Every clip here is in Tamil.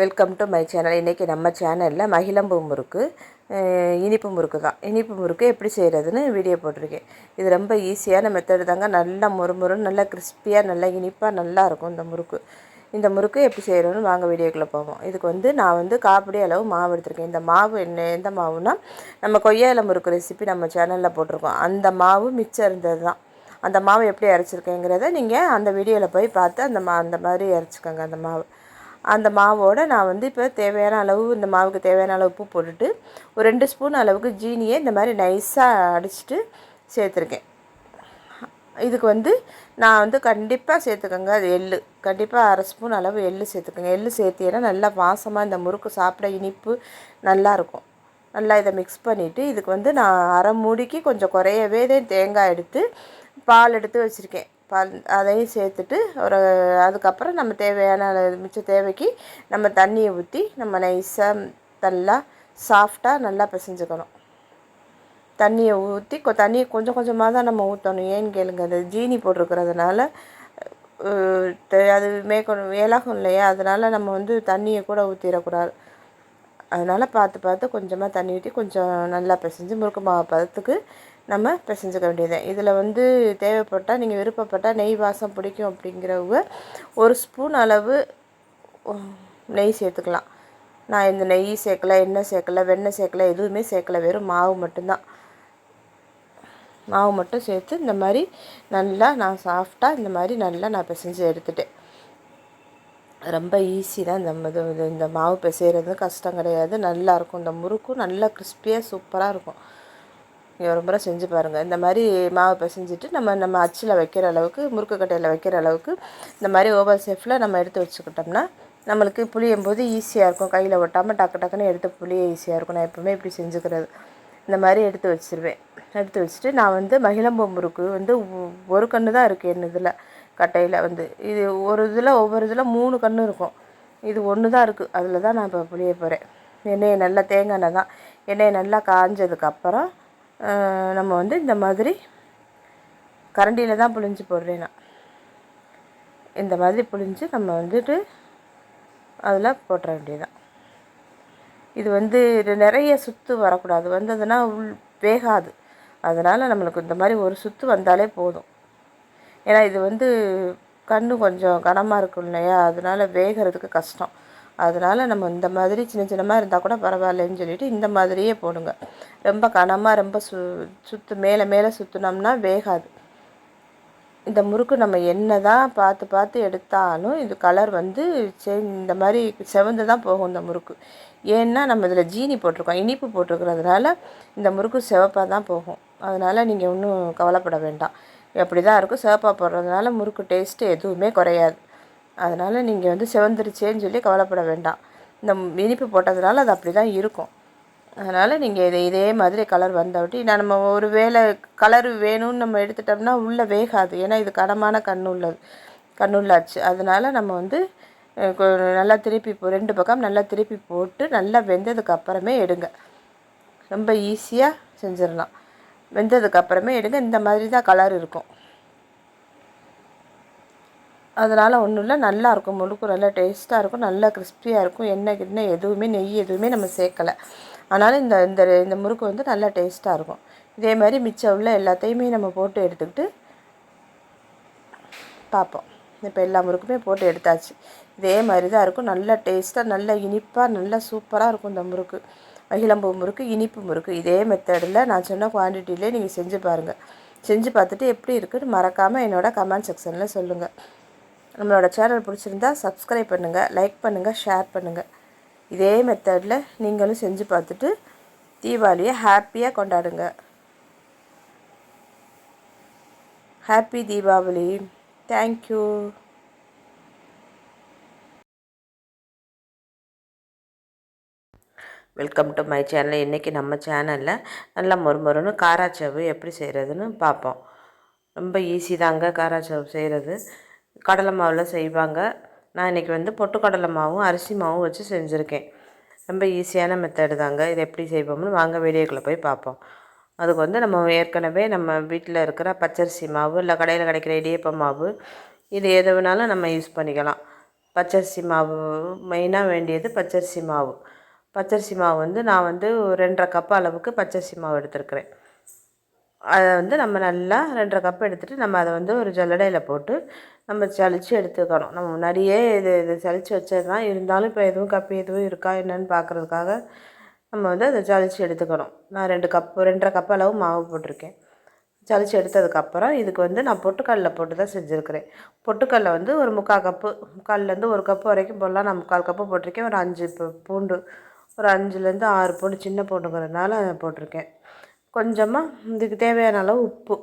Welcome to my channel. இன்றைக்கி நம்ம சேனலில் மகிழம்பூ முறுக்கு, இனிப்பு முறுக்கு தான். இனிப்பு முறுக்கு எப்படி செய்கிறதுன்னு வீடியோ போட்டிருக்கேன். இது ரொம்ப ஈஸியான மெத்தடு தாங்க. நல்லா மொறுமொறுன்னு, நல்லா கிறிஸ்பியாக, நல்லா இனிப்பாக நல்லாயிருக்கும் இந்த முறுக்கு. இந்த முறுக்கு எப்படி செய்கிறோன்னு வாங்க வீடியோக்குள்ளே போவோம். இதுக்கு நான் காப்படி அளவு மாவு எடுத்திருக்கேன். இந்த மாவு எந்த மாவுனா, நம்ம கொய்யால முறுக்கு ரெசிபி நம்ம சேனலில் போட்டிருக்கோம். அந்த மாவு மிச்சம் இருந்தது தான். அந்த மாவு எப்படி அரைச்சிருக்கேங்கிறத நீங்கள் அந்த வீடியோவில் போய் பார்த்து அந்த மாதிரி அரைச்சிக்கோங்க. அந்த மாவோடு நான் இப்போ தேவையான அளவு, இந்த மாவுக்கு தேவையான அளவு உப்பு போட்டுட்டு, ஒரு 2 ஸ்பூன் அளவுக்கு ஜீனியை இந்த மாதிரி நைஸாக அடிச்சுட்டு சேர்த்துருக்கேன். இதுக்கு நான் கண்டிப்பாக சேர்த்துக்கோங்க. அது எள்ளு கண்டிப்பாக 1/2 ஸ்பூன் அளவு எள்ளு சேர்த்துக்கோங்க. எள்ளு சேர்த்தினா நல்லா வாசமாக இந்த முறுக்கு சாப்பிட இனிப்பு நல்லாயிருக்கும். நல்லா இதை மிக்ஸ் பண்ணிவிட்டு, இதுக்கு நான் அரை மூடிக்கு கொஞ்சம் குறையவே தேங்காய் எடுத்து பால் எடுத்து வச்சுருக்கேன். பால் அதையும் சேர்த்துட்டு அதுக்கப்புறம் நம்ம தேவையான மிச்ச தேவைக்கு நம்ம தண்ணியை ஊற்றி நம்ம நைஸாக நல்லா சாஃப்டாக நல்லா பிசைஞ்சுக்கணும். தண்ணியை ஊற்றி தண்ணியை கொஞ்சம் கொஞ்சமாக தான் நம்ம ஊற்றணும். ஏன்னு கேளுங்க, அது ஜீனி போட்டிருக்கிறதுனால அது இலகும் இல்லையா, அதனால் நம்ம தண்ணியை கூட ஊற்றிடக்கூடாது. அதனால் பார்த்து கொஞ்சமாக தண்ணி ஊற்றி கொஞ்சம் நல்லா பிசைஞ்சு முறுக்கு மாவு பதத்துக்கு நம்ம பிசைஞ்சுக்க வேண்டியது. இதில் தேவைப்பட்டால், நீங்கள் விருப்பப்பட்டால் நெய் வாசம் பிடிக்கும் அப்படிங்கிறவங்க 1 ஸ்பூன் அளவு நெய் சேர்த்துக்கலாம். நான் இந்த நெய் சேர்க்கலை, எண்ணெய் சேர்க்கலை, வெண்ணெய் சேர்க்கலை, எதுவுமே சேர்க்கலை. வெறும் மாவு மட்டும்தான். மாவு மட்டும் சேர்த்து இந்த மாதிரி நல்லா நான் சாஃப்டாக இந்த மாதிரி நல்லா நான் பிசைஞ்சு எடுத்துட்டேன். ரொம்ப ஈஸி தான். இந்த மாவு பிசைகிறது கஷ்டம் கிடையாது. நல்லாயிருக்கும். இந்த முறுக்கும் நல்லா கிறிஸ்பியாக சூப்பராக இருக்கும். நீங்கள் ஒரு முறை செஞ்சு பாருங்கள். இந்த மாதிரி மாவு பிசைஞ்சிட்டு நம்ம அச்சில் வைக்கிற அளவுக்கு, முறுக்கு கட்டையில் வைக்கிற அளவுக்கு இந்த மாதிரி ஓவல் ஷேப்பில் நம்ம எடுத்து வச்சுக்கிட்டோம்னா நம்மளுக்கு புளியும் போது ஈஸியாக இருக்கும். கையில் ஒட்டாமல் டக்குன்னு எடுத்து புளிய ஈஸியாக இருக்கும். நான் எப்போவுமே இப்படி செஞ்சுக்கிறது. இந்த மாதிரி எடுத்து வச்சுருவேன். எடுத்து வச்சுட்டு நான் மகிழம்பூ முறுக்கு ஒரு கன்று தான் இருக்குது என் இதில் கட்டையில். இது ஒவ்வொரு இதில் 3 கன்று இருக்கும். இது ஒன்று தான் இருக்குது. அதில் தான் நான் இப்போ புளிய போகிறேன். எண்ணெயை நல்லா, தேங்காய் எண்ணெய் தான். எண்ணெயை நல்லா காஞ்சதுக்கப்புறம் நம்ம இந்த மாதிரி கரண்டியில் தான் புழிஞ்சு போடுறேன் நான். இந்த மாதிரி புழிஞ்சு நம்ம அதில் போட்டுற வேண்டியதுதான். இது நிறைய சுற்று வரக்கூடாது. வந்ததுன்னா வேகாது. அதனால் நம்மளுக்கு இந்த மாதிரி ஒரு சுற்று வந்தாலே போதும். ஏன்னா இது கண்ணு கொஞ்சம் கனமாக இருக்கும் இல்லையா, அதனால் வேகிறதுக்கு கஷ்டம். அதனால் நம்ம இந்த மாதிரி சின்னமாக இருந்தால் கூட பரவாயில்லன்னு சொல்லிவிட்டு இந்த மாதிரியே போடுங்க. ரொம்ப கனமாக ரொம்ப சுற்று மேலே சுற்றினோம்னா வேகாது. இந்த முறுக்கு நம்ம என்ன தான் பார்த்து எடுத்தாலும் இது கலர் இந்த மாதிரி செவந்து தான் போகும் இந்த முறுக்கு. ஏன்னா நம்ம இதில் ஜீனி போட்டிருக்கோம், இனிப்பு போட்டிருக்கிறதுனால இந்த முறுக்கு சிவப்பாக தான் போகும். அதனால் நீங்கள் ஒன்றும் கவலைப்பட வேண்டாம். அப்படி தான் இருக்கும். சிவப்பாக போடுறதுனால முறுக்கு டேஸ்ட்டு எதுவுமே குறையாது. அதனால் நீங்கள் சிவந்துருச்சேன்னு சொல்லி கவலைப்பட வேண்டாம். இந்த இனிப்பு போட்டதுனால அது அப்படி தான் இருக்கும். அதனால் நீங்கள் இதே மாதிரி கலர் வந்தவட்டி நம்ம ஒரு வேளை கலர் வேணும்னு நம்ம எடுத்துட்டோம்னா உள்ளே வேகாது. ஏன்னா இது கனமான கண்ணுள்ளாச்சு. அதனால் நம்ம நல்லா திருப்பி 2 பக்கம் நல்லா திருப்பி போட்டு நல்லா வெந்ததுக்கு அப்புறமே எடுங்க. ரொம்ப ஈஸியாக செஞ்சிடலாம். வெந்ததுக்கு அப்புறமே எடுங்க. இந்த மாதிரி தான் கலர் இருக்கும். அதனால் ஒன்றும் இல்லை, நல்லாயிருக்கும். முறுக்கு நல்லா டேஸ்ட்டாக இருக்கும், நல்லா கிறிஸ்பியாக இருக்கும். எண்ணெய் எதுவுமே, நெய் எதுவுமே நம்ம சேர்க்கலை. அதனால் இந்த முறுக்கு நல்லா டேஸ்ட்டாக இருக்கும். இதே மாதிரி மிச்சம் உள்ள எல்லாத்தையுமே நம்ம போட்டு எடுத்துக்கிட்டு பார்ப்போம். இப்போ எல்லா முறுக்குமே போட்டு எடுத்தாச்சு. இதே மாதிரி தான் இருக்கும். நல்லா டேஸ்ட்டாக, நல்லா இனிப்பாக, நல்லா சூப்பராக இருக்கும் இந்த முறுக்கு. மகிழம்பூ முறுக்கு, இனிப்பு முறுக்கு. இதே மெத்தடில் நான் சொன்ன குவான்டிட்டியிலே நீங்கள் செஞ்சு பாருங்கள். செஞ்சு பார்த்துட்டு எப்படி இருக்குன்னு மறக்காமல் என்னோடய கமெண்ட் செக்ஷனில் சொல்லுங்கள். நம்மளோட சேனல் பிடிச்சிருந்தா சப்ஸ்கிரைப் பண்ணுங்கள், லைக் பண்ணுங்கள், ஷேர் பண்ணுங்கள். இதே மெத்தடில் நீங்களும் செஞ்சு பார்த்துட்டு தீபாவளியை ஹாப்பியாக கொண்டாடுங்க. Happy Deepavali. Thank you. Welcome to my channel. இன்றைக்கி நம்ம சேனலில் நல்லா மொறுமொறுன்னு காராச்சேவு எப்படி செய்கிறதுன்னு பார்ப்போம். ரொம்ப ஈஸி தாங்க காராச்சேவு செய்கிறது. கடலை மாவில் செய்வாங்க. நான் இன்றைக்கி பொட்டுக்கடலை மாவும் அரிசி மாவும் வச்சு செஞ்சுருக்கேன். ரொம்ப ஈஸியான மெத்தடு தாங்க. இது எப்படி செய்வோம்னு வாங்க வீடியோக்குள்ளே போய் பார்ப்போம். அதுக்கு நம்ம ஏற்கனவே நம்ம வீட்டில் இருக்கிற பச்சரிசி மாவு, இல்லை கடையில் கிடைக்கிற இடியப்ப மாவு, இது எது வேணாலும் நம்ம யூஸ் பண்ணிக்கலாம். பச்சரிசி மாவு மெயினாக வேண்டியது பச்சரிசி மாவு. பச்சரிசி மாவு வந்து நான் வந்து 2½ கப் அளவுக்கு பச்சரிசி மாவு எடுத்துருக்கிறேன். அதை வந்து நம்ம நல்லா 2½ கப் எடுத்துகிட்டு நம்ம அதை வந்து ஒரு ஜல்லடையில் போட்டு நம்ம சலித்து எடுத்துக்கணும். நம்ம முன்னாடியே இது சலித்து வச்சது தான், இருந்தாலும் இப்போ எதுவும் கப்பு எதுவும் இருக்கா என்னன்னு பார்க்குறதுக்காக நம்ம வந்து அதை சலித்து எடுத்துக்கணும். நான் 2½ கப் அளவு மாவு போட்டிருக்கேன். சலித்து எடுத்ததுக்கப்புறம் இதுக்கு வந்து நான் பொட்டுக்கடலை போட்டு தான் செஞ்சுருக்கிறேன். பொட்டுக்கடலை வந்து ஒரு 3/4 கப்பு, 3/4லேருந்து 1 கப்பு வரைக்கும் போடலாம். நான் 3/4 கப்பு போட்டிருக்கேன். ஒரு 5 பூண்டு, ஒரு 5லேருந்து 6 பூண்டு, சின்ன பூண்டுங்கிறதுனால போட்டிருக்கேன். கொஞ்சமாக இதுக்கு தேவையான அளவு உப்பு,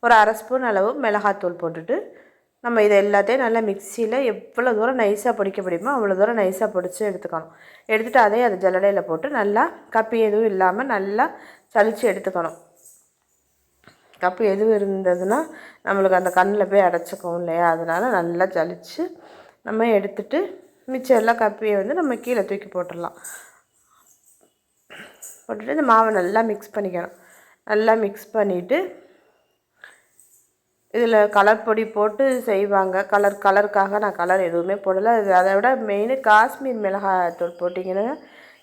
ஒரு 1/2 ஸ்பூன் அளவு மிளகாத்தூள் போட்டுட்டு நம்ம இதை எல்லாத்தையும் நல்லா மிக்சியில் எவ்வளோ தூரம் நைஸாக பொடிக்க முடியுமோ அவ்வளோ தூரம் நைஸாக பொடிச்சு எடுத்துக்கணும். எடுத்துகிட்டு அதே அது ஜல்லடையில் போட்டு நல்லா கப்பி எதுவும் இல்லாமல் நல்லா சலித்து எடுத்துக்கணும். கப்பு எதுவும் இருந்ததுன்னா நம்மளுக்கு அந்த கண்ணில் போய் அடைச்சிக்கும் இல்லையா, அதனால் நல்லா ஜலித்து நம்ம எடுத்துட்டு மிச்சம் எல்லாம் கப்பியை வந்து நம்ம கீழே தூக்கி போட்டுடலாம். போட்டுட்டு இந்த மாவை நல்லா மிக்ஸ் பண்ணிக்கணும். நல்லா மிக்ஸ் பண்ணிவிட்டு இதில் கலர் பொடி போட்டு செய்வாங்க. கலருக்காக நான் கலர் எதுவுமே போடலை. அதை விட மெயின் காஷ்மீர் மிளகாய்த்தூள் போட்டிங்கன்னா,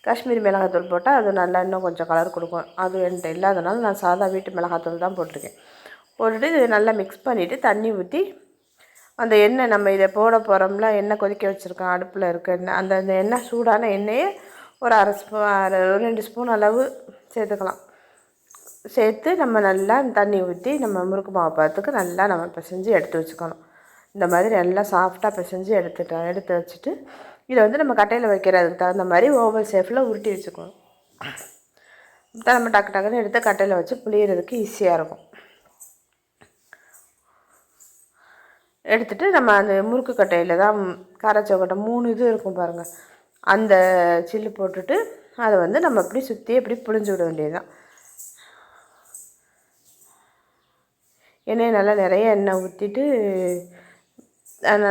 காஷ்மீரி மிளகாய்த்தூள் போட்டால் அது நல்லா இன்னும் கொஞ்சம் கலர் கொடுக்கும். அது என்கிட்ட இல்லாதனால நான் சாதா வீட்டு மிளகாய்த்தூள் தான் போட்டிருக்கேன். போட்டுட்டு இது நல்லா மிக்ஸ் பண்ணிவிட்டு தண்ணி ஊற்றி அந்த எண்ணெய் நம்ம இதை போட போகிறோம்ல, எண்ணெய் கொதிக்க வச்சுருக்கோம் அடுப்பில் இருக்க எண்ணெய், அந்த எண்ணெய் சூடான எண்ணெயை ஒரு 2 ஸ்பூன் அளவு சேர்த்துக்கலாம். சேர்த்து நம்ம நல்லா தண்ணி ஊற்றி நம்ம முறுக்கு மாவு பதத்துக்கு நல்லா நம்ம பிசைஞ்சு எடுத்து வச்சுக்கணும். இந்த மாதிரி நல்லா சாஃப்டாக பிசைஞ்சு எடுத்து வச்சுட்டு இதை வந்து நம்ம கட்டையில் வைக்கிறதுக்கு தகுந்த மாதிரி ஓவல் ஷேப்பில் உருட்டி வச்சுக்கணும். தான் நம்ம டக்கு டக்குன்னு எடுத்து கட்டையில் வச்சு புளியறதுக்கு ஈஸியாக இருக்கும். எடுத்துகிட்டு நம்ம அந்த முறுக்கு கட்டையில் தான் காரச்சோக்கட்டை 3 இது இருக்கும் பாருங்கள், அந்த சில்லு போட்டுட்டு அதை வந்து நம்ம அப்படி சுற்றி அப்படி புழிஞ்சு விட வேண்டியது தான். எண்ணெய் நல்லா நிறைய எண்ணெய் ஊற்றிட்டு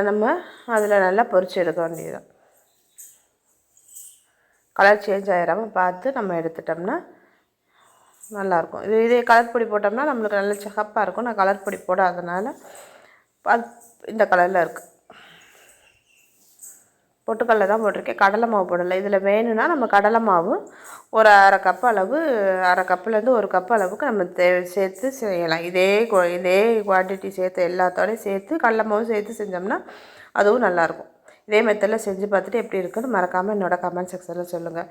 நம்ம அதில் நல்லா பொரிச்சு எடுக்க வேண்டியதுதான். கலர் சேஞ்ச் ஆகிடாமல் பார்த்து நம்ம எடுத்துட்டோம்னா நல்லாயிருக்கும். இதே கலர் பொடி போட்டோம்னா நம்மளுக்கு நல்ல சிகப்பாக இருக்கும். நான் கலர் பொடி போடாதனால இந்த கலரில் இருக்குது. பொட்டுக்கடலை தான் போட்டிருக்கேன், கடலை மாவு போடலை. இதில் வேணும்னா நம்ம கடலை மாவு ஒரு 1/2 கப் அளவு, 1/2 கப்புலேருந்து 1 கப் அளவுக்கு நம்ம சேர்த்து செய்யலாம். இதே குவான்டிட்டி சேர்த்து எல்லாத்தோடையும் சேர்த்து கடலை மாவு சேர்த்து செஞ்சோம்னா அதுவும் நல்லாயிருக்கும். இதே மெத்தடில் செஞ்சு பார்த்துட்டு எப்படி இருக்குன்னு மறக்காமல் என்னோடய கமெண்ட் செக்ஷனில் சொல்லுங்கள்.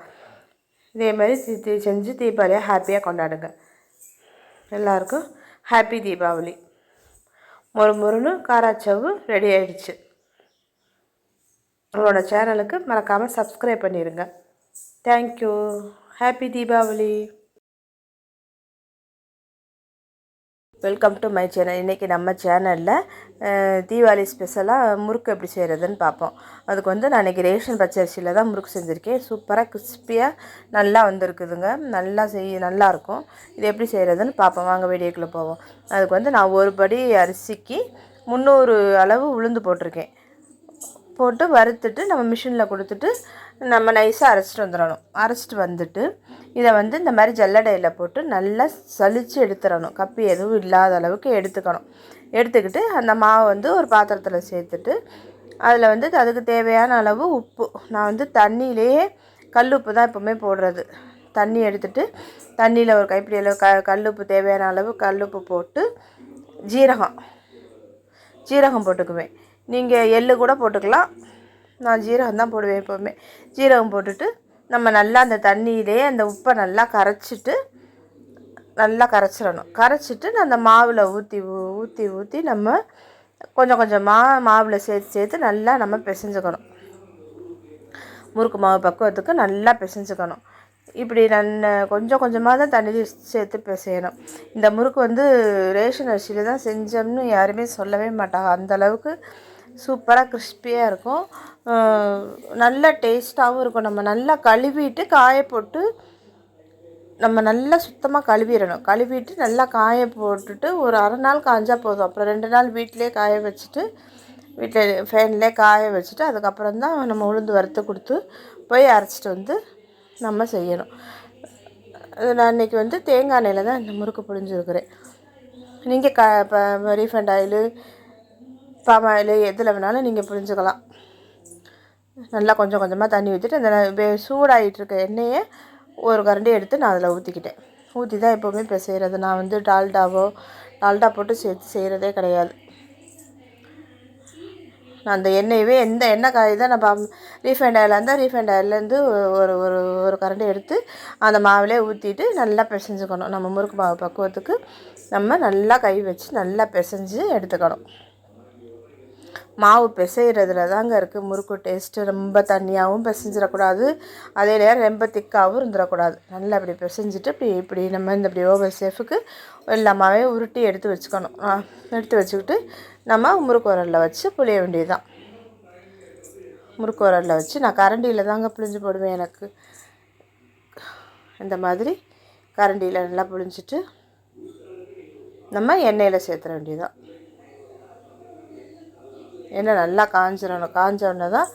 இதே மாதிரி செஞ்சு தீபாவளியை ஹாப்பியாக கொண்டாடுங்க. எல்லாருக்கும் ஹாப்பி தீபாவளி. முறுமுறுன்னு காராச்சவு ரெடி ஆகிடுச்சு. உங்களோட சேனலுக்கு மறக்காமல் சப்ஸ்கிரைப் பண்ணிடுங்க. Thank you. Happy Deepavali. Welcome to my channel. இன்றைக்கி நம்ம சேனலில் தீபாவளி ஸ்பெஷலாக முறுக்கு எப்படி செய்கிறதுன்னு பார்ப்போம். அதுக்கு வந்து நான் இன்றைக்கி ரேஷன் பச்சரிசியில் தான் முறுக்கு செஞ்சுருக்கேன். சூப்பராக கிறிஸ்பியாக நல்லா வந்திருக்குதுங்க. நல்லாயிருக்கும். இது எப்படி செய்கிறதுன்னு பார்ப்போம். வாங்க வீடியோக்குள்ளே போவோம். அதுக்கு வந்து நான் ஒரு படி அரிசிக்கு 300 அளவு உளுந்து போட்டிருக்கேன். போட்டு வறுத்துட்டு நம்ம மிஷினில் கொடுத்துட்டு நம்ம நைஸாக அரைச்சிட்டு வந்துட்டு இதை வந்து இந்த மாதிரி ஜல்லடையில் போட்டு நல்லா சலித்து எடுத்துடணும். கப்பி எதுவும் இல்லாத அளவுக்கு எடுத்துக்கிட்டு அந்த மாவை வந்து ஒரு பாத்திரத்தில் சேர்த்துட்டு அதில் வந்து அதுக்கு தேவையான அளவு உப்பு, நான் வந்து தண்ணியிலேயே கல் உப்பு தான் எப்போவுமே போடுறது. தண்ணி எடுத்துகிட்டு தண்ணியில் ஒரு கைப்பிடி அளவு கல் உப்பு, தேவையான அளவு கல் உப்பு போட்டு ஜீரகம் போட்டுக்குவேன். நீங்கள் எள்ளு கூட போட்டுக்கலாம். நான் ஜீரகம் தான் போடுவேன் எப்போவுமே. ஜீரகம் போட்டுட்டு நம்ம நல்லா அந்த தண்ணியிலே அந்த உப்பை நல்லா கரைச்சிடணும். கரைச்சிட்டு அந்த மாவில் ஊற்றி நம்ம கொஞ்சம் கொஞ்சமாக மாவில் சேர்த்து நல்லா நம்ம பிசைஞ்சுக்கணும். முறுக்கு மாவு பக்குவத்துக்கு நல்லா பிசைஞ்சுக்கணும். இப்படி கொஞ்சம் கொஞ்சமாக தான் தண்ணி சேர்த்து பிசையணும். இந்த முறுக்கு வந்து ரேஷன் அரிசியில் தான் செஞ்சோம்னு யாருமே சொல்லவே மாட்டாங்க. அந்தளவுக்கு சூப்பராக கிறிஸ்பியாக இருக்கும். நல்ல டேஸ்ட்டாகவும் இருக்கும். நம்ம நல்லா கழுவிட்டு காய போட்டு நம்ம நல்லா சுத்தமாக கழுவிட்டு நல்லா காய போட்டுட்டு ஒரு 1/2 நாள் காய்ஞ்சா போதும். அப்புறம் 2 நாள் வீட்டிலே காய வச்சுட்டு வீட்டில் ஃபேன்லேயே காய வச்சுட்டு அதுக்கப்புறம் தான் நம்ம உளுந்து வறுத்து கொடுத்து போய் அரைச்சிட்டு வந்து நம்ம செய்யணும். நான் இன்றைக்கி வந்து தேங்காய் எண்ணெயில் தான் இந்த முறுக்கு புழிஞ்சிருக்கிறேன். நீங்கள் ரீஃபண்ட் ஆயிலு பாம் ஆயில் எதில் வேணாலும் நீங்கள் புரிஞ்சுக்கலாம். நல்லா கொஞ்சம் கொஞ்சமாக தண்ணி ஊற்றிட்டு அந்த சூடாகிட்டு இருக்க எண்ணெயை ஒரு கரண்டி எடுத்து நான் அதில் ஊற்றிக்கிட்டேன். ஊற்றி தான் எப்போவுமே இப்போ செய்கிறது. நான் வந்து டால்டா போட்டு சேர்த்து செய்கிறதே கிடையாது. நான் அந்த எண்ணெயவே எந்த எண்ணெய் காய் தான் நான் ரீஃபைண்ட் ஆயிலாக இருந்தால் ரீஃபைண்ட் ஆயிலேருந்து ஒரு ஒரு ஒரு கரண்டி எடுத்து அந்த மாவிலே ஊற்றிட்டு நல்லா பிசைஞ்சுக்கணும். நம்ம முறுக்கு மாவு பக்குவத்துக்கு நம்ம நல்லா கை வச்சு நல்லா பிசைஞ்சு எடுத்துக்கணும். மாவு பிசைகிறதுல தாங்க இருக்குது முறுக்கு டேஸ்ட்டு. ரொம்ப தண்ணியாகவும் பிசைஞ்சிடக்கூடாது, அதே நேரம் ரொம்ப திக்காகவும் இருந்துடக்கூடாது. நல்லா இப்படி பிசைஞ்சிட்டு இப்படி நம்ம இந்த இப்படி ஓவர் சேஃபுக்கு எல்லாமே உருட்டி எடுத்து வச்சுக்கணும். எடுத்து வச்சுக்கிட்டு நம்ம முறுக்கு உரலில் வச்சு புளிய வேண்டியது தான். முறுக்கு உரலில் வச்சு நான் கரண்டியில் தாங்க புளிஞ்சு போடுவேன். எனக்கு இந்த மாதிரி கரண்டியில் நல்லா புளிஞ்சிட்டு நம்ம எண்ணெயில் சேர்த்துற வேண்டியதுதான். எண்ணெய் நல்லா காஞ்சோடனே தான்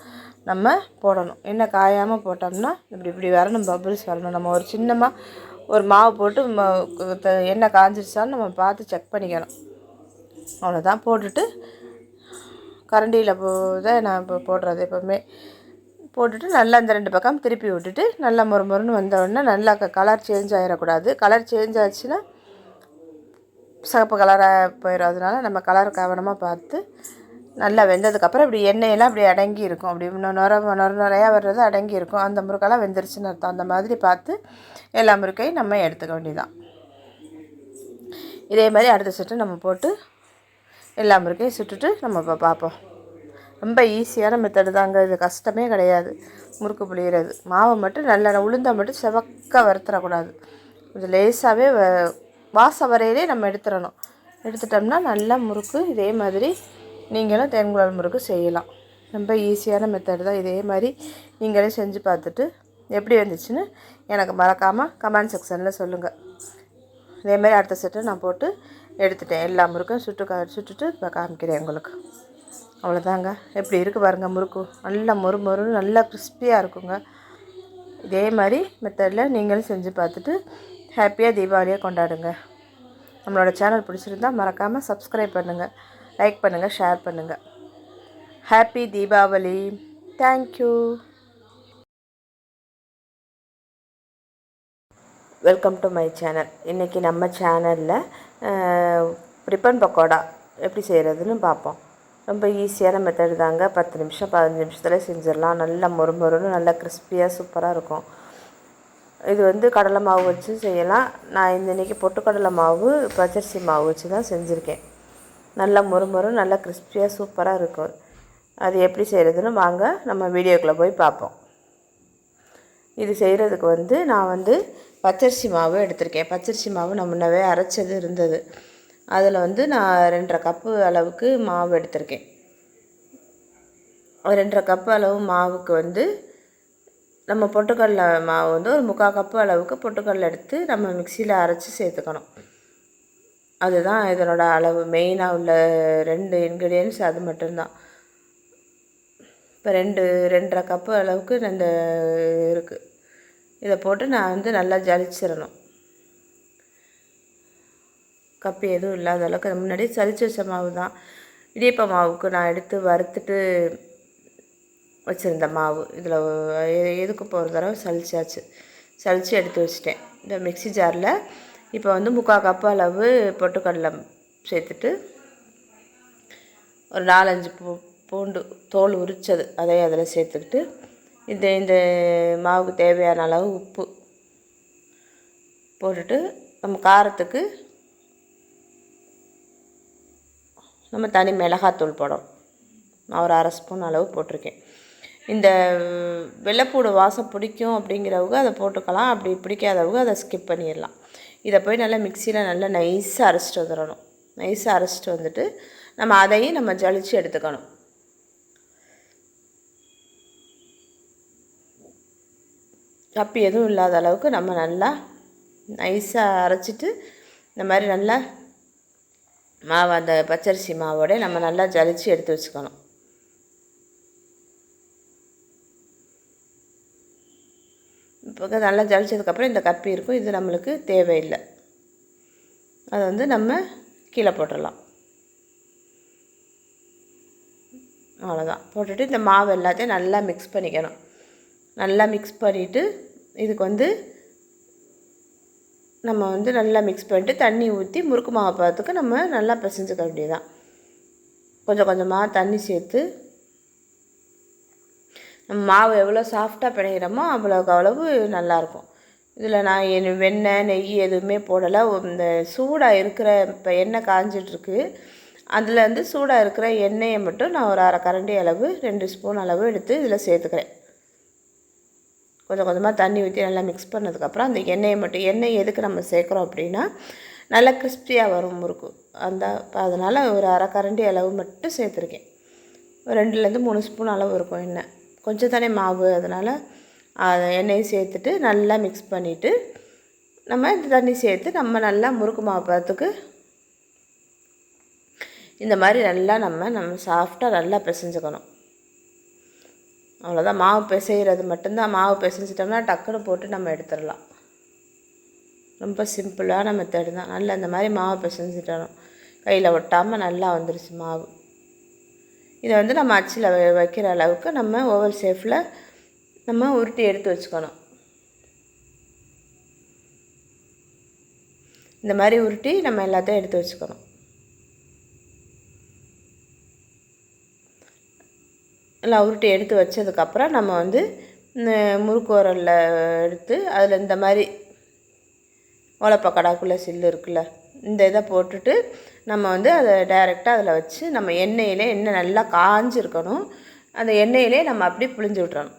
நம்ம போடணும். எண்ணெய் காயாமல் போட்டோம்னா இப்படி வரணும், பபிள்ஸ் வரணும். நம்ம ஒரு சின்னமாக ஒரு மாவு போட்டு எண்ணெய் காஞ்சிருச்சான்னு நம்ம பார்த்து செக் பண்ணிக்கணும். அவ்வளோதான். போட்டுட்டு கரண்டியில் தான் நான் இப்போ போடுறது. எப்போவுமே போட்டுட்டு நல்லா இந்த 2 பக்கம் திருப்பி விட்டுட்டு நல்லா மொறுன்னு வந்தோடனே நல்லா கலர் சேஞ்ச் ஆகிடக்கூடாது. கலர் சேஞ்ச் ஆச்சுன்னா சிகப்பு கலராக போயிடும். அதனால நம்ம கலர் கவனமாக பார்த்து நல்லா வெந்ததுக்கப்புறம் இப்படி எண்ணெயெல்லாம் அப்படி அடங்கி இருக்கும். அப்படி நுறையா வர்றது அடங்கி இருக்கும். அந்த முறுக்கெல்லாம் வெந்துருச்சுன்னு அர்த்தம். அந்த மாதிரி பார்த்து எல்லா முறுக்கையும் நம்ம எடுத்துக்க வேண்டியதான். இதே மாதிரி அடுத்த செட்டு நம்ம போட்டு எல்லா முறுக்கையும் சுட்டுட்டு நம்ம இப்போ பார்ப்போம். ரொம்ப ஈஸியான மெத்தடு தாங்க இது, கஷ்டமே கிடையாது. முறுக்கு புளிகிறது மாவை மட்டும் நல்லா உளுந்தை மட்டும் செவக்க வறுத்துடக்கூடாது. கொஞ்சம் லேசாகவே வாசம் வரையிலே நம்ம எடுத்துடணும். எடுத்துட்டோம்னா நல்லா முறுக்கு இதே மாதிரி நீங்களும் தேன்குழல் முறுக்கு செய்யலாம். ரொம்ப ஈஸியான மெத்தடு தான். இதே மாதிரி நீங்களே செஞ்சு பார்த்துட்டு எப்படி வந்துச்சுன்னு எனக்கு மறக்காமல் கமெண்ட் செக்ஷனில் சொல்லுங்கள். இதே மாதிரி அடுத்த செட்டை நான் போட்டு எடுத்துட்டேன். எல்லா முறுக்கும் சுட்டுட்டு இப்போ காமிக்கிறேன் உங்களுக்கு. அவ்வளோதாங்க. எப்படி இருக்குது பாருங்கள் முறுக்கு. நல்லா மொறுன்னு நல்லா கிறிஸ்பியாக இருக்குங்க. இதே மாதிரி மெத்தடில் நீங்களும் செஞ்சு பார்த்துட்டு ஹாப்பியாக தீபாவளியாக கொண்டாடுங்க. நம்மளோட சேனல் பிடிச்சிருந்தால் மறக்காமல் சப்ஸ்கிரைப் பண்ணுங்கள், லைக் பண்ணுங்கள், ஷேர் பண்ணுங்கள். Happy Deepavali. Thank you. Welcome to my channel. இன்றைக்கி நம்ம சேனலில் ரிப்பன் பக்கோடா எப்படி செய்கிறதுன்னு பார்ப்போம். ரொம்ப ஈஸியான மெத்தடு தாங்க. 10 நிமிஷம் 15 நிமிஷத்தில் செஞ்சிடலாம். நல்லா மொறுன்னு நல்லா கிறிஸ்பியாக சூப்பராக இருக்கும். இது வந்து கடலை மாவு வச்சு செய்யலாம். நான் இன்றைக்கி பொட்டுக்கடலை மாவு பச்சரிசி மாவு வச்சு தான் செஞ்சுருக்கேன். நல்லா மொறுன்னு நல்லா கிறிஸ்பியாக சூப்பராக இருக்கும். அது எப்படி செய்கிறதுன்னு வாங்க நம்ம வீடியோக்குள்ளே போய் பார்ப்போம். இது செய்கிறதுக்கு வந்து நான் வந்து பச்சரிசி மாவு எடுத்திருக்கேன். பச்சரிசி மாவு நான் முன்னவே அரைச்சது இருந்தது. அதில் வந்து நான் 2.5 கப்பு அளவுக்கு மாவு எடுத்திருக்கேன். 2.5 கப்பு அளவு மாவுக்கு வந்து நம்ம பொட்டுக்கடலை மாவு வந்து ஒரு 3/4 கப்பு அளவுக்கு பொட்டுக்கடலை எடுத்து நம்ம மிக்சியில் அரைச்சி சேர்த்துக்கணும். அதுதான் இதனோட அளவு. மெயினாக உள்ள 2 இன்க்ரீடியன்ட்ஸ் அது மட்டும்தான். இப்போ 2.5 கப்பு அளவுக்கு இந்த இருக்குது. இதை போட்டு நான் வந்து நல்லா ஜலிச்சிடணும். கப்பு எதுவும் இல்லாத அளவுக்கு. முன்னாடி சலிச்சு வச்ச மாவு தான். இடியப்ப மாவுக்கு நான் எடுத்து வறுத்துட்டு வச்சுருந்த மாவு இதில் எதுக்கு போகிற தடவை சலிச்சு எடுத்து வச்சுட்டேன். இந்த மிக்சி ஜாரில் இப்போ வந்து 3/4 கப்பு அளவு பொட்டுக்கடலை சேர்த்துட்டு ஒரு 4-5 பூண்டு தோல் உரித்தது அதையும் அதில் சேர்த்துக்கிட்டு இந்த மாவுக்கு தேவையான அளவு உப்பு போட்டுட்டு நம்ம காரத்துக்கு நம்ம தனி மிளகாத்தூள் போடணும். நான் ஒரு 1/2 ஸ்பூன் அளவு போட்டிருக்கேன். இந்த வெள்ளைப்பூடு வாசம் பிடிக்கும் அப்படிங்கிறவங்க அதை போட்டுக்கலாம். அப்படி பிடிக்காதவங்க அதை ஸ்கிப் பண்ணிடலாம். இதை போய் நல்லா மிக்சியில் நல்லா நைஸாக அரைச்சிட்டு வந்துடணும். நைஸாக அரைச்சிட்டு வந்துட்டு நம்ம அதையும் நம்ம ஜலிச்சு எடுத்துக்கணும். கப்பி எதுவும் இல்லாத அளவுக்கு நம்ம நல்லா நைஸாக அரைச்சிட்டு இந்த மாதிரி நல்லா மாவு அந்த பச்சரிசி மாவோட நம்ம நல்லா ஜலிச்சு எடுத்து வச்சுக்கணும். இப்போ நல்லா ஜலிச்சதுக்கப்புறம் இந்த கப்பி இருக்கும். இது நம்மளுக்கு தேவையில்லை. அதை வந்து நம்ம கீழே போட்டுடலாம். அவ்வளோதான். போட்டுட்டு இந்த மாவு எல்லாத்தையும் நல்லா மிக்ஸ் பண்ணிக்கணும். நல்லா மிக்ஸ் பண்ணிவிட்டு இதுக்கு வந்து நம்ம வந்து நல்லா மிக்ஸ் பண்ணிட்டு தண்ணி ஊற்றி முறுக்கு மாவு பதத்துக்கு நம்ம நல்லா பிசைஞ்சுக்க வேண்டியதுதான். கொஞ்சம் கொஞ்சமாக தண்ணி சேர்த்து நம்ம மாவு எவ்வளோ சாஃப்டாக பிணைகிறோமோ அவ்வளோக்கு அவ்வளவு நல்லாயிருக்கும். இதில் நான் வெண்ணெய் நெய் எதுவுமே போடலை. இந்த சூடாக இருக்கிற இப்போ எண்ணெய் காஞ்சிட்ருக்கு, அதில் வந்து சூடாக இருக்கிற எண்ணெயை மட்டும் நான் ஒரு 1/2 கரண்டி அளவு 2 ஸ்பூன் அளவு எடுத்து இதில் சேர்த்துக்கிறேன். கொஞ்சம் கொஞ்சமாக தண்ணி ஊற்றி நல்லா மிக்ஸ் பண்ணதுக்கப்புறம் அந்த எண்ணெயை மட்டும், எண்ணெய் எதுக்கு நம்ம சேர்க்குறோம் அப்படின்னா நல்லா கிறிஸ்பியாக வரும் முறுக்கு. அதனால் ஒரு 1/2 கரண்டி அளவு மட்டும் சேர்த்துருக்கேன். 2லேருந்து 3 ஸ்பூன் அளவு இருக்கும் எண்ணெய். கொஞ்சம் தானே மாவு, அதனால் அதை எண்ணெயை சேர்த்துட்டு நல்லா மிக்ஸ் பண்ணிவிட்டு நம்ம இந்த தண்ணி சேர்த்து நம்ம நல்லா முறுக்கு மாவு பதத்துக்கு இந்த மாதிரி நல்லா நம்ம சாஃப்டாக நல்லா பிசைஞ்சுக்கணும். அவ்வளோதான். மாவு பிசைகிறது மட்டும்தான். மாவு பிசைஞ்சிட்டோம்னா டக்குன்னு போட்டு நம்ம எடுத்துடலாம். ரொம்ப சிம்பிளான மெத்தடு தான். நல்லா இந்த மாதிரி மாவு பிசைஞ்சிட்டோம், கையில் ஒட்டாமல் நல்லா வந்துருச்சு மாவு. இதை வந்து நம்ம அச்சில் வைக்கிற அளவுக்கு நம்ம ஓவல் ஷேப்பில் நம்ம உருட்டி எடுத்து வச்சுக்கணும். இந்த மாதிரி உருட்டி நம்ம எல்லாத்தையும் எடுத்து வச்சுக்கணும். எல்லாம் உருட்டி எடுத்து வச்சதுக்கப்புறம் நம்ம வந்து முறுக்கு உரலில் எடுத்து அதில் இந்த மாதிரி ஓலைப்பக்கடாக்குள்ளே சில்லு இருக்குல்ல, இந்த இதை போட்டுட்டு நம்ம வந்து அதை டைரெக்டாக அதில் வச்சு நம்ம எண்ணெய் நல்லா காஞ்சிருக்கணும். அந்த எண்ணெயிலே நம்ம அப்படியே புழிஞ்சு விட்றணும்.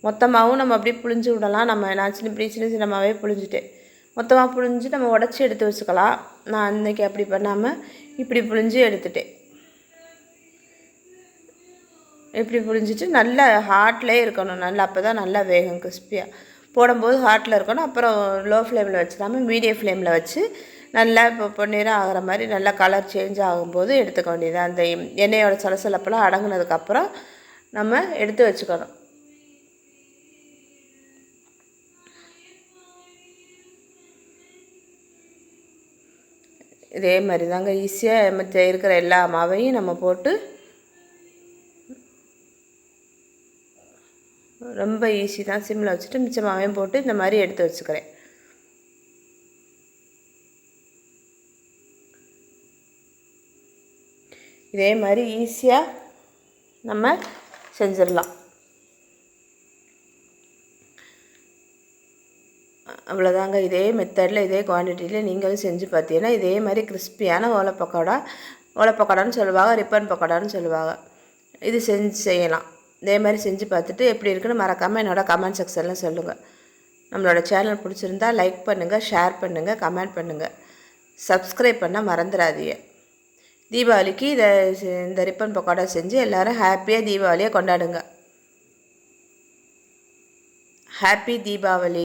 மொத்தமாகவும் நம்ம அப்படியே புழிஞ்சு விடலாம். நான் சின்ன சின்னமாகவே புழிஞ்சிட்டேன். மொத்தமாக புழிஞ்சு நம்ம உடச்சி எடுத்து வச்சுக்கலாம். நான் அன்றைக்கி அப்படி பண்ணாமல் இப்படி புழிஞ்சு எடுத்துட்டேன். இப்படி புழிஞ்சிட்டு நல்லா ஹாட்லேயே இருக்கணும். நல்லா அப்போ தான் நல்லா வேகும் கிறிஸ்பியாக. போடும்போது ஹாட்டில் இருக்கணும். அப்புறம் லோ ஃப்ளேமில் வச்சிடாமல் மீடியம் ஃப்ளேமில் வச்சு நல்லா இப்போ பொன்னிறம் ஆகிற மாதிரி நல்லா கலர் சேஞ்ச் ஆகும்போது எடுத்துக்க வேண்டியது. அந்த எண்ணெயோட சலசலப்பெல்லாம் அடங்கினதுக்கப்புறம் நம்ம எடுத்து வச்சுக்கணும். இதே மாதிரி தாங்க ஈஸியாக மற்ற இருக்கிற எல்லா மாவையும் நம்ம போட்டு ரொம்ப ஈஸி தான். சிம்மில் வச்சுட்டு மிச்ச மாவையும் போட்டு இந்த மாதிரி எடுத்து வச்சுக்கிறேன். இதே மாதிரி ஈஸியாக நம்ம செஞ்சிடலாம். அவ்வளோதாங்க. இதே மெத்தடில் இதே குவான்டிட்டியில் நீங்களும் செஞ்சு பார்த்தீங்கன்னா இதே மாதிரி கிறிஸ்பியான ஓலைப்பக்கோடான்னு சொல்லுவாங்க, ரிப்பன் பக்கோடான்னு சொல்லுவாங்க. இது செய்யலாம். இதே மாதிரி செஞ்சு பார்த்துட்டு எப்படி இருக்குன்னு மறக்காமல் என்னோடய கமெண்ட் செக்ஷனில் சொல்லுங்கள். நம்மளோட சேனல் பிடிச்சிருந்தா லைக் பண்ணுங்கள், ஷேர் பண்ணுங்கள், கமெண்ட் பண்ணுங்கள், சப்ஸ்கிரைப் பண்ண மறந்துடாதீங்க. தீபாவளிக்கு இந்த ரிப்பன் பக்கோடா செஞ்சு எல்லோரும் ஹாப்பியாக தீபாவளியை கொண்டாடுங்க. ஹாப்பி தீபாவளி.